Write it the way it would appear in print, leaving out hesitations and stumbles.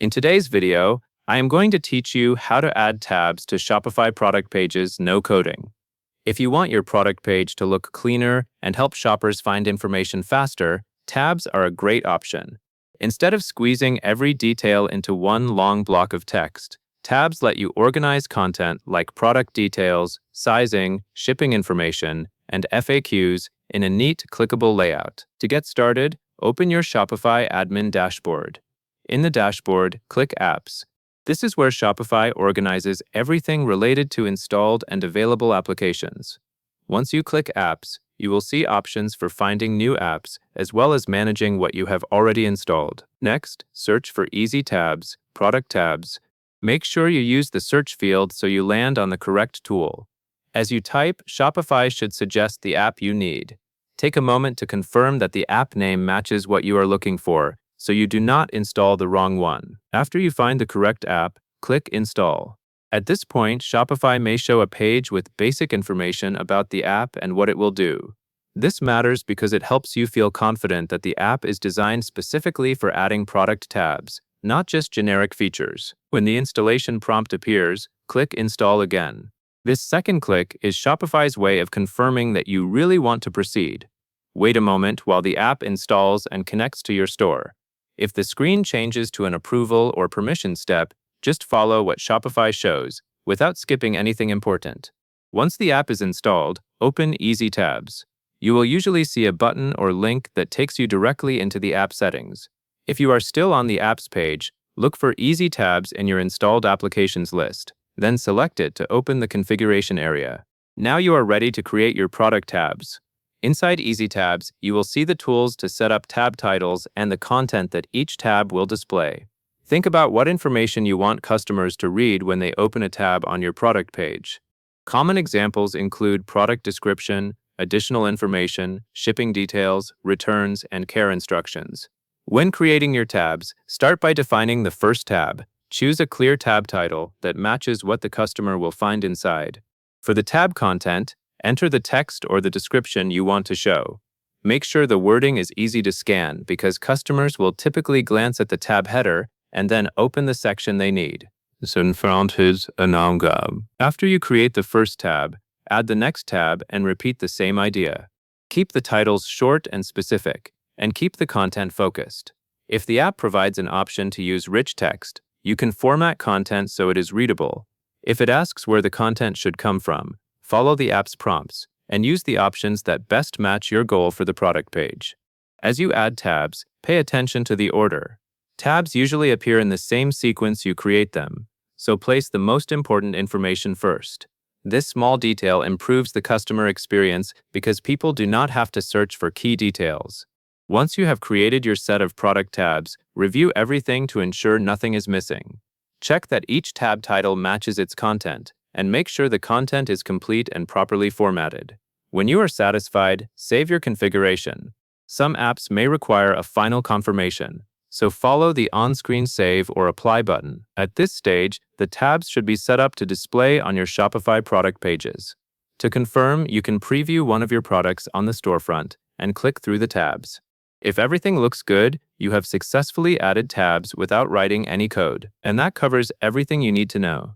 In today's video, I am going to teach you how to add tabs to Shopify product pages, no coding. If you want your product page to look cleaner and help shoppers find information faster, tabs are a great option. Instead of squeezing every detail into one long block of text, tabs let you organize content like product details, sizing, shipping information, and FAQs in a neat, clickable layout. To get started, open your Shopify admin dashboard. In the dashboard, click Apps. This is where Shopify organizes everything related to installed and available applications. Once you click Apps, you will see options for finding new apps as well as managing what you have already installed. Next, search for Easy Tabs, Product Tabs. Make sure you use the search field so you land on the correct tool. As you type, Shopify should suggest the app you need. Take a moment to confirm that the app name matches what you are looking for, so you do not install the wrong one. After you find the correct app, click Install. At this point, Shopify may show a page with basic information about the app and what it will do. This matters because it helps you feel confident that the app is designed specifically for adding product tabs, not just generic features. When the installation prompt appears, click Install again. This second click is Shopify's way of confirming that you really want to proceed. Wait a moment while the app installs and connects to your store. If the screen changes to an approval or permission step, just follow what Shopify shows, without skipping anything important. Once the app is installed, open Easy Tabs. You will usually see a button or link that takes you directly into the app settings. If you are still on the Apps page, look for Easy Tabs in your installed applications list, then select it to open the configuration area. Now you are ready to create your product tabs. Inside Easy Tabs, you will see the tools to set up tab titles and the content that each tab will display. Think about what information you want customers to read when they open a tab on your product page. Common examples include product description, additional information, shipping details, returns, and care instructions. When creating your tabs, start by defining the first tab. Choose a clear tab title that matches what the customer will find inside. For the tab content, enter the text or the description you want to show. Make sure the wording is easy to scan because customers will typically glance at the tab header and then open the section they need. After you create the first tab, add the next tab and repeat the same idea. Keep the titles short and specific, and keep the content focused. If the app provides an option to use rich text, you can format content so it is readable. If it asks where the content should come from, follow the app's prompts and use the options that best match your goal for the product page. As you add tabs, pay attention to the order. Tabs usually appear in the same sequence you create them, so place the most important information first. This small detail improves the customer experience because people do not have to search for key details. Once you have created your set of product tabs, review everything to ensure nothing is missing. Check that each tab title matches its content, and make sure the content is complete and properly formatted. When you are satisfied, save your configuration. Some apps may require a final confirmation, so follow the on-screen Save or Apply button. At this stage, the tabs should be set up to display on your Shopify product pages. To confirm, you can preview one of your products on the storefront and click through the tabs. If everything looks good, you have successfully added tabs without writing any code, and that covers everything you need to know.